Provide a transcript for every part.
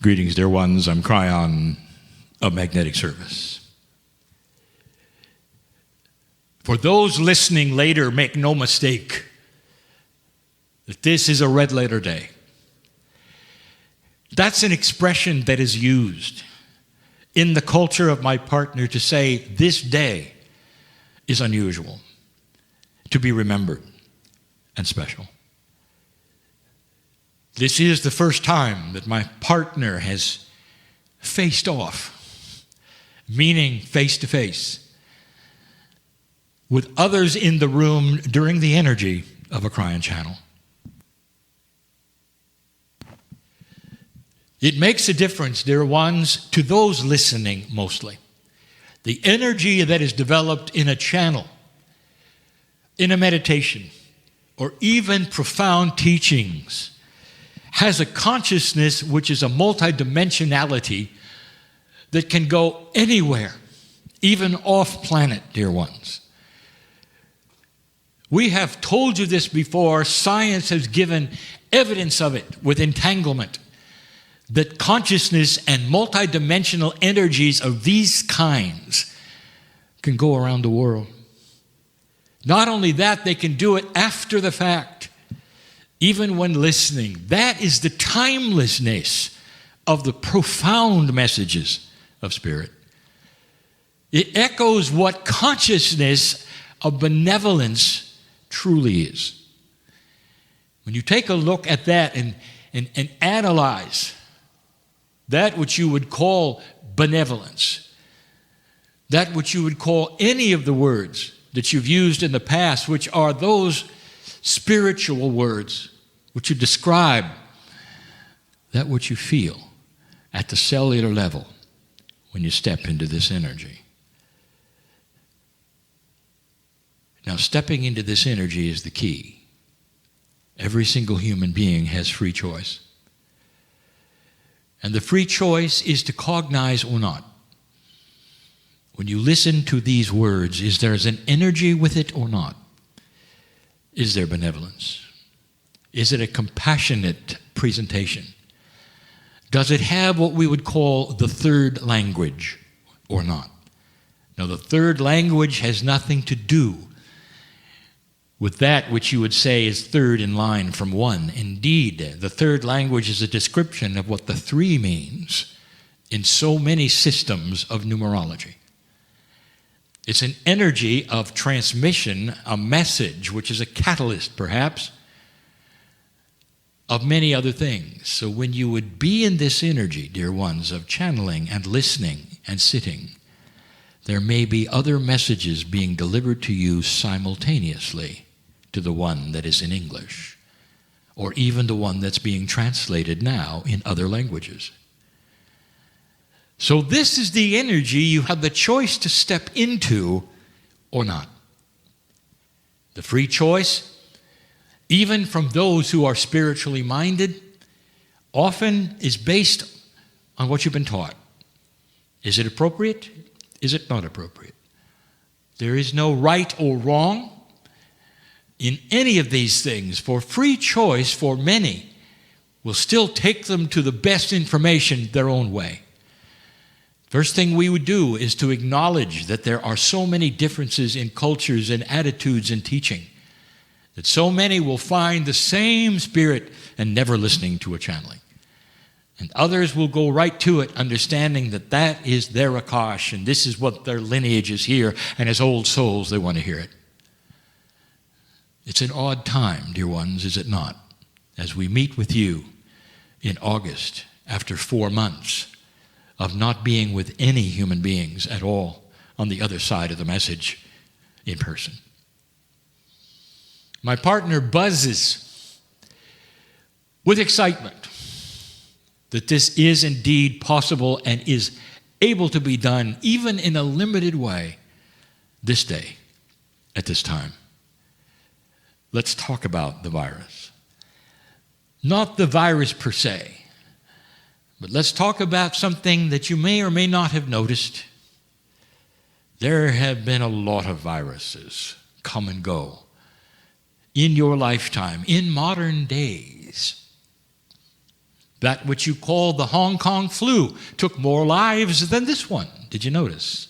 Greetings, dear ones. I'm Kryon of Magnetic Service. For those listening later, make no mistake that this is a red letter day. That's an expression that is used in the culture of my partner to say this day is unusual, to be remembered and special. This is the first time that my partner has faced off, meaning face to face, with others in the room during the energy of a Kryon channel. It makes a difference, dear ones, to those listening mostly. The energy that is developed in a channel, in a meditation, or even profound teachings has a consciousness which is a multidimensionality that can go anywhere, even off planet, dear ones. We have told you this before. Science has given evidence of it with entanglement, that consciousness and multidimensional energies of these kinds can go around the world. Not only that, they can do it after the fact, even when listening. That is the timelessness of the profound messages of Spirit. It echoes what consciousness of benevolence truly is. When you take a look at that and analyze that which you would call benevolence, that which you would call any of the words that you've used in the past, which are those spiritual words which you describe that which you feel at the cellular level when you step into this energy. Now, stepping into this energy is the key. Every single human being has free choice. And the free choice is to cognize or not. When you listen to these words, is there an energy with it or not? Is there benevolence? Is it a compassionate presentation? Does it have what we would call the third language or not? Now, the third language has nothing to do with that which you would say is third in line from one. Indeed, the third language is a description of what the three means in so many systems of numerology. It's an energy of transmission, a message, which is a catalyst, perhaps, of many other things. So when you would be in this energy, dear ones, of channeling and listening and sitting, there may be other messages being delivered to you simultaneously to the one that is in English, or even the one that's being translated now in other languages. So this is the energy you have the choice to step into or not. The free choice, even from those who are spiritually minded, often is based on what you've been taught. Is it appropriate? Is it not appropriate? There is no right or wrong in any of these things, for free choice for many will still take them to the best information their own way. First thing we would do is to acknowledge that there are so many differences in cultures and attitudes and teaching, that so many will find the same spirit and never listening to a channeling. And others will go right to it, understanding that that is their Akash, and this is what their lineage is here, and as old souls, they want to hear it. It's an odd time, dear ones, is it not? As we meet with you in August, after 4 months of not being with any human beings at all on the other side of the message in person. My partner buzzes with excitement that this is indeed possible and is able to be done, even in a limited way, this day, at this time. Let's talk about the virus. Not the virus per se, but let's talk about something that you may or may not have noticed. There have been a lot of viruses come and go in your lifetime, in modern days. That which you call the Hong Kong flu took more lives than this one. Did you notice?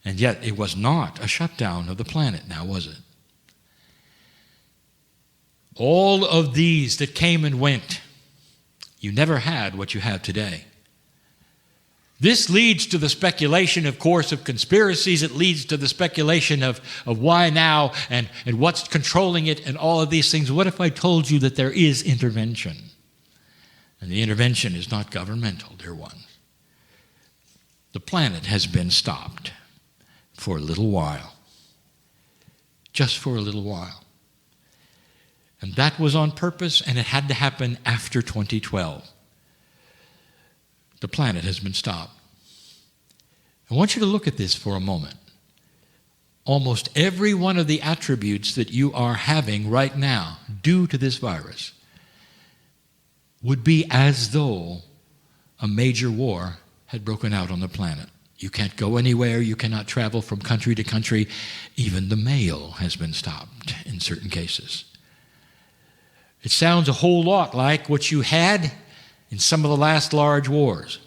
And yet it was not a shutdown of the planet now, was it? All of these that came and went, you never had what you have today. This leads to the speculation, of course, of conspiracies. It leads to the speculation of why now and what's controlling it and all of these things. What if I told you that there is intervention? And the intervention is not governmental, dear ones. The planet has been stopped for a little while. Just for a little while. And that was on purpose, and it had to happen after 2012. The planet has been stopped. I want you to look at this for a moment. Almost every one of the attributes that you are having right now due to this virus would be as though a major war had broken out on the planet. You can't go anywhere. You cannot travel from country to country. Even the mail has been stopped in certain cases. It sounds a whole lot like what you had in some of the last large wars.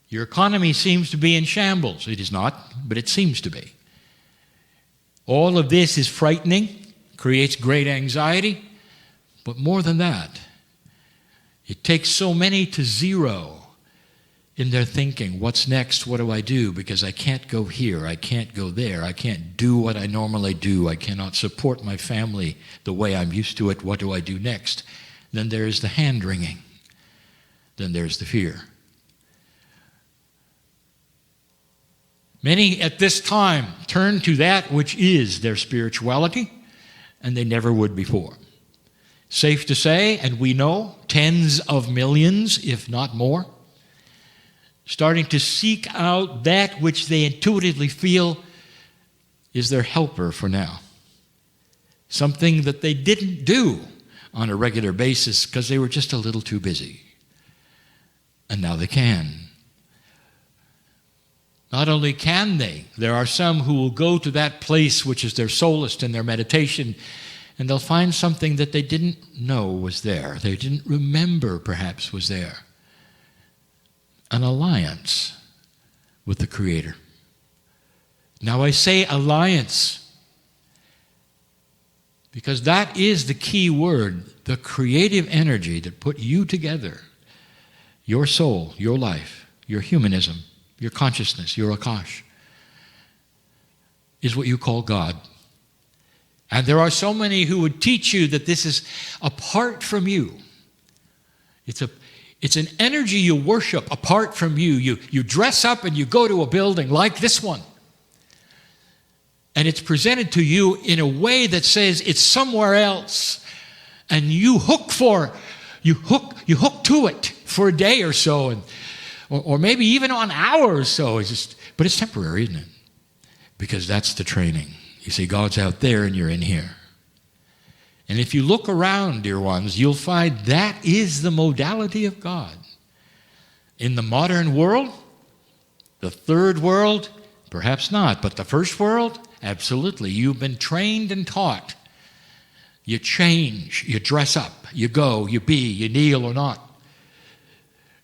Your economy seems to be in shambles. It is not, but it seems to be. All of this is frightening, creates great anxiety, but more than that, it takes so many to zero in their thinking. What's next? What do I do? Because I can't go here. I can't go there. I can't do what I normally do. I cannot support my family the way I'm used to it. What do I do next? Then there's the hand-wringing. Then there's the fear. Many at this time turn to that which is their spirituality, and they never would before. Safe to say, and we know, tens of millions, if not more, starting to seek out that which they intuitively feel is their helper for now. Something that they didn't do on a regular basis because they were just a little too busy. And now they can. Not only can they, there are some who will go to that place which is their solace and their meditation, and they'll find something that they didn't know was there. They didn't remember perhaps was there. An alliance with the Creator. Now I say alliance because that is the key word, the creative energy that put you together, your soul, your life, your humanism, your consciousness, your Akash, is what you call God. And there are so many who would teach you that this is apart from you. It's an energy you worship apart from you. You dress up and you go to a building like this one. And it's presented to you in a way that says it's somewhere else. And you hook to it for a day or so, or maybe even an hour or so. But it's temporary, isn't it? Because that's the training. You see, God's out there and you're in here. And if you look around, dear ones, you'll find that is the modality of God. In the modern world, the third world, perhaps not, but the first world, absolutely. You've been trained and taught. You change, you dress up, you go, you be, you kneel or not.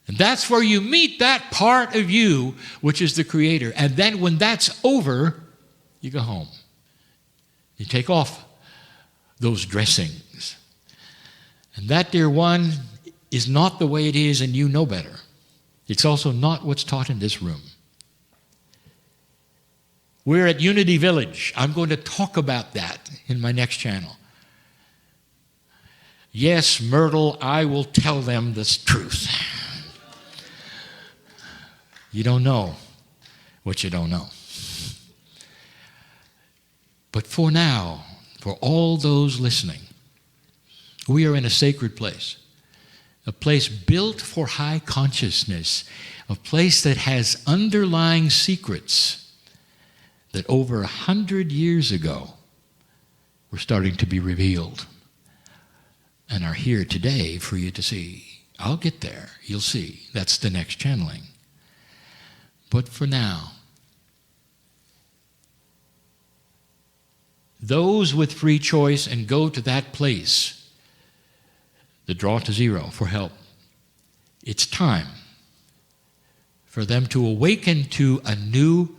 And that's where you meet that part of you, which is the Creator. And then when that's over, you go home. You take off those dressings. And that, dear one, is not the way it is, and you know better. It's also not what's taught in this room. We're at Unity Village. I'm going to talk about that in my next channel. Yes, Myrtle, I will tell them the truth. You don't know what you don't know. But for now, for all those listening, we are in a sacred place, a place built for high consciousness, a place that has underlying secrets that over 100 years ago were starting to be revealed and are here today for you to see. I'll get there. You'll see. That's the next channeling. But for now, those with free choice and go to that place that draw to zero for help. It's time for them to awaken to a new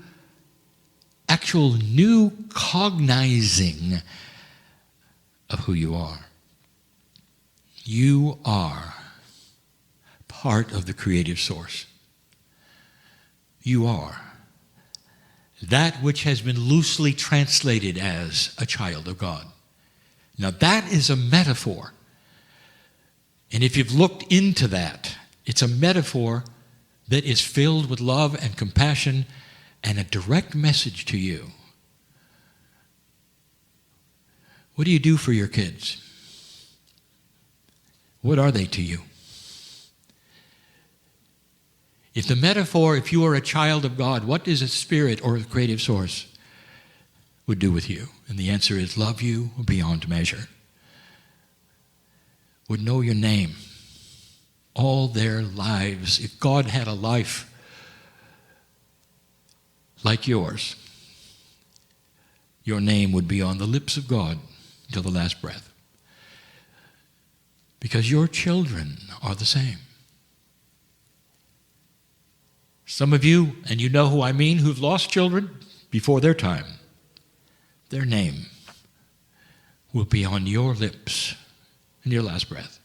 cognizing of who you are. You are part of the creative source. You are that which has been loosely translated as a child of God. Now that is a metaphor. And if you've looked into that, it's a metaphor that is filled with love and compassion and a direct message to you. What do you do for your kids? What are they to you? If the metaphor, if you are a child of God, what does a spirit or a creative source would do with you? And the answer is love you beyond measure. Would know your name all their lives. If God had a life like yours, your name would be on the lips of God till the last breath. Because your children are the same. Some of you, and you know who I mean, who've lost children before their time, their name will be on your lips in your last breath.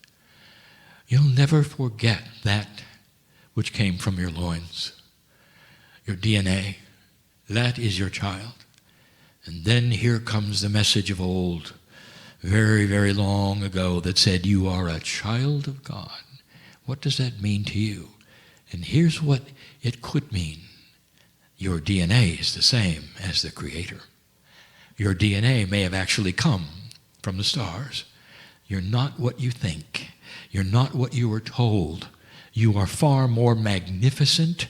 You'll never forget that which came from your loins, your DNA. That is your child. And then here comes the message of old, very, very long ago, that said, you are a child of God. What does that mean to you? And here's what it could mean. Your DNA is the same as the Creator. Your DNA may have actually come from the stars. You're not what you think. You're not what you were told. You are far more magnificent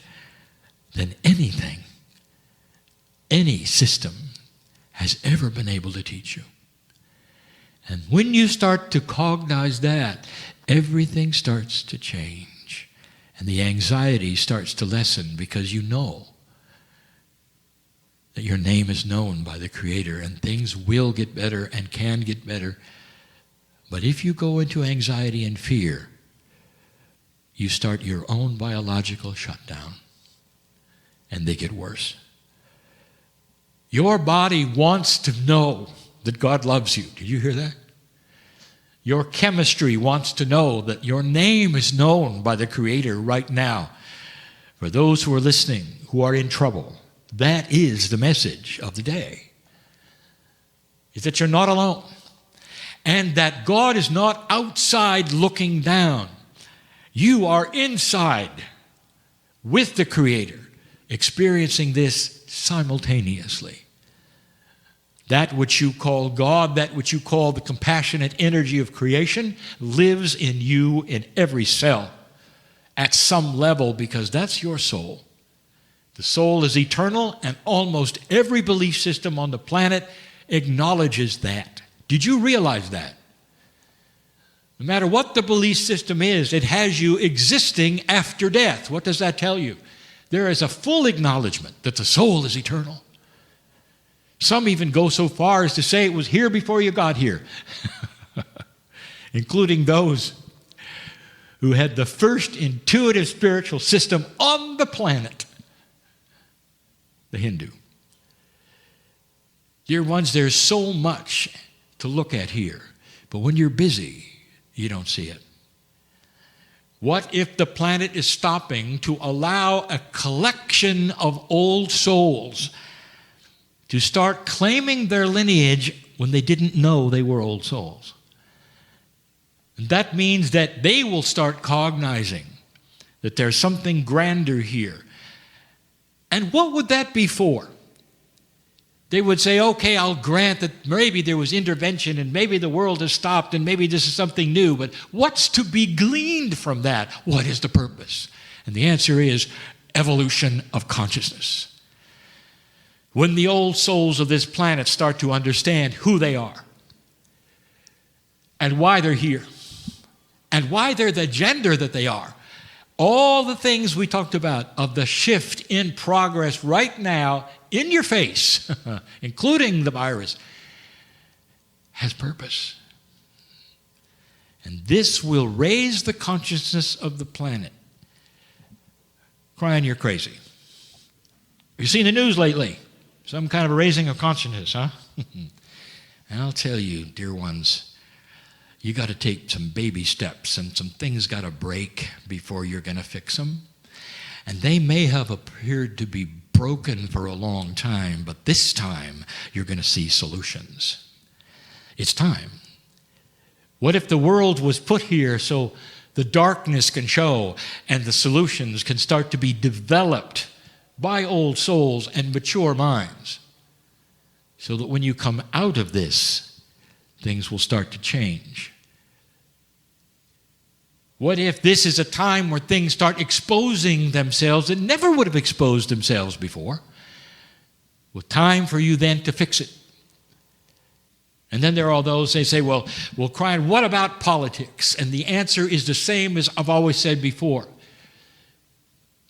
than anything, any system has ever been able to teach you. And when you start to cognize that, everything starts to change. And the anxiety starts to lessen because you know that your name is known by the Creator and things will get better and can get better. But if you go into anxiety and fear, you start your own biological shutdown and they get worse. Your body wants to know that God loves you. Did you hear that? Your chemistry wants to know that your name is known by the Creator right now. For those who are listening, who are in trouble, that is the message of the day. Is that you're not alone. And that God is not outside looking down. You are inside with the Creator, experiencing this simultaneously. That which you call God, that which you call the compassionate energy of creation, lives in you in every cell at some level, because that's your soul. The soul is eternal, and almost every belief system on the planet acknowledges that. Did you realize that? No matter what the belief system is, it has you existing after death. What does that tell you? There is a full acknowledgement that the soul is eternal. Some even go so far as to say it was here before you got here, including those who had the first intuitive spiritual system on the planet, the Hindu. Dear ones, there's so much to look at here, but when you're busy, you don't see it. What if the planet is stopping to allow a collection of old souls to start claiming their lineage when they didn't know they were old souls? And that means that they will start cognizing that there's something grander here. And what would that be for? They would say, okay, I'll grant that maybe there was intervention and maybe the world has stopped and maybe this is something new, but what's to be gleaned from that? What is the purpose? And the answer is evolution of consciousness. When the old souls of this planet start to understand who they are and why they're here and why they're the gender that they are, all the things we talked about of the shift in progress right now in your face, including the virus, has purpose. And this will raise the consciousness of the planet. Kryon, you're crazy. You've seen the news lately. Some kind of a raising of consciousness, huh? And I'll tell you, dear ones, you got to take some baby steps, and some things got to break before you're going to fix them. And they may have appeared to be broken for a long time, but this time you're going to see solutions. It's time. What if the world was put here so the darkness can show and the solutions can start to be developed by old souls and mature minds, so that when you come out of this, things will start to change? What if this is a time where things start exposing themselves that never would have exposed themselves before? Well, time for you then to fix it. And then there are those, they say, well, Kryon, what about politics? And the answer is the same as I've always said before.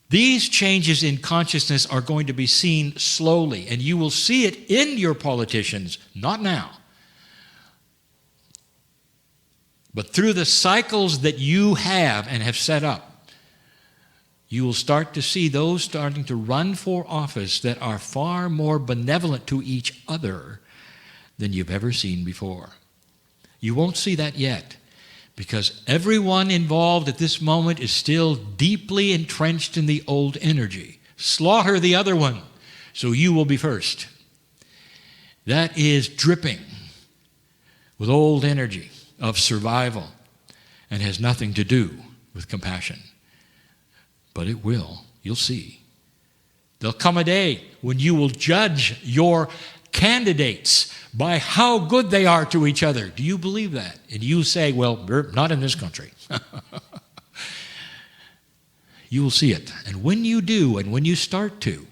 These changes in consciousness are going to be seen slowly, and you will see it in your politicians, not now, but through the cycles that you have and have set up. You will start to see those starting to run for office that are far more benevolent to each other than you've ever seen before. You won't see that yet, because everyone involved at this moment is still deeply entrenched in the old energy. Slaughter the other one, so you will be first. That is dripping with old energy of survival and has nothing to do with compassion. But it will. You'll see. There'll come a day when you will judge your candidates by how good they are to each other. Do you believe that? And you say, well, not in this country. You will see it. And when you do, and when you start to,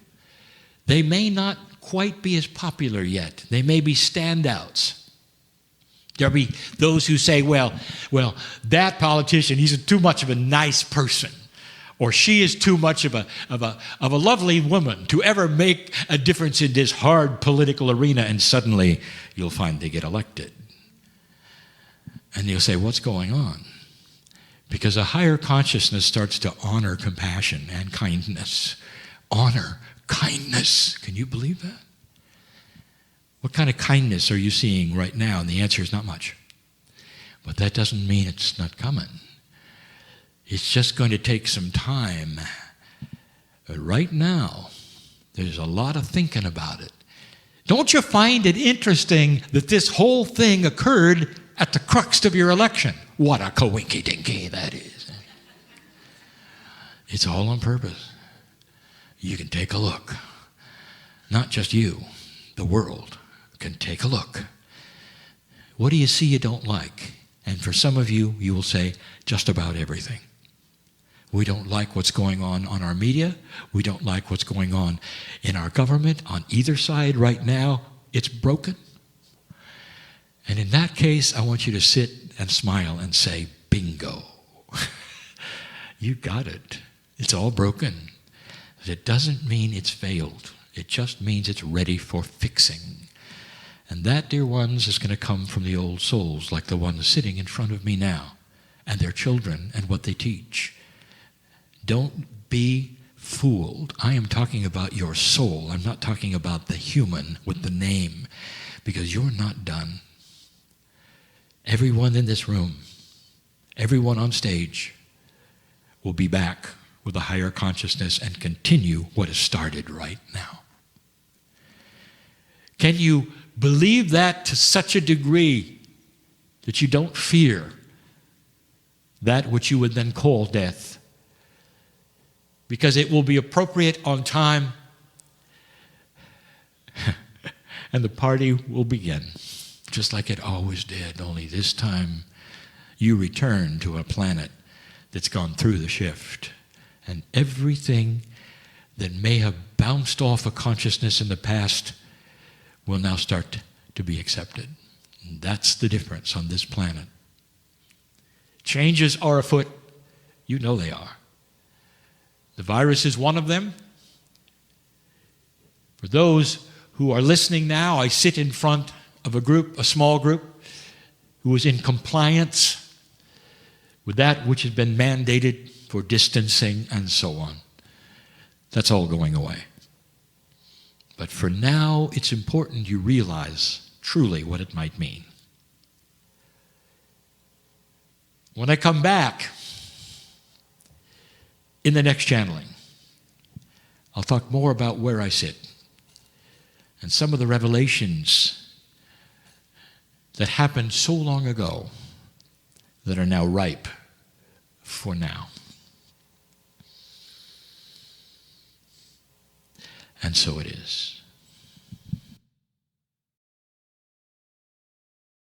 they may not quite be as popular yet. They may be standouts. There'll be those who say, well, that politician, he's too much of a nice person. Or she is too much of a lovely woman to ever make a difference in this hard political arena, and suddenly you'll find they get elected. And you'll say, what's going on? Because a higher consciousness starts to honor compassion and kindness. Honor kindness. Can you believe that? What kind of kindness are you seeing right now? And the answer is not much. But that doesn't mean it's not coming. It's just going to take some time. But right now, there's a lot of thinking about it. Don't you find it interesting that this whole thing occurred at the crux of your election? What a coinky-dinky that is. It's all on purpose. You can take a look. Not just you, the world can take a look. What do you see you don't like? And for some of you, you will say just about everything. We don't like what's going on our media. We don't like what's going on in our government on either side right now. It's broken. And in that case, I want you to sit and smile and say, bingo. You got it. It's all broken. It doesn't mean it's failed. It just means it's ready for fixing. And that, dear ones, is going to come from the old souls like the ones sitting in front of me now, and their children and what they teach. Don't be fooled. I am talking about your soul. I'm not talking about the human with the name, because you're not done. Everyone in this room, everyone on stage will be back with a higher consciousness and continue what has started right now. Can you believe that to such a degree that you don't fear that which you would then call death? Because it will be appropriate on time, and the party will begin, just like it always did, only this time you return to a planet that's gone through the shift, and everything that may have bounced off a consciousness in the past will now start to be accepted. And that's the difference on this planet. Changes are afoot. You know they are. The virus is one of them. For those who are listening now, I sit in front of a small group, who is in compliance with that which has been mandated for distancing and so on. That's all going away. But for now, it's important you realize truly what it might mean. When I come back in the next channeling, I'll talk more about where I sit and some of the revelations that happened so long ago that are now ripe for now. And so it is.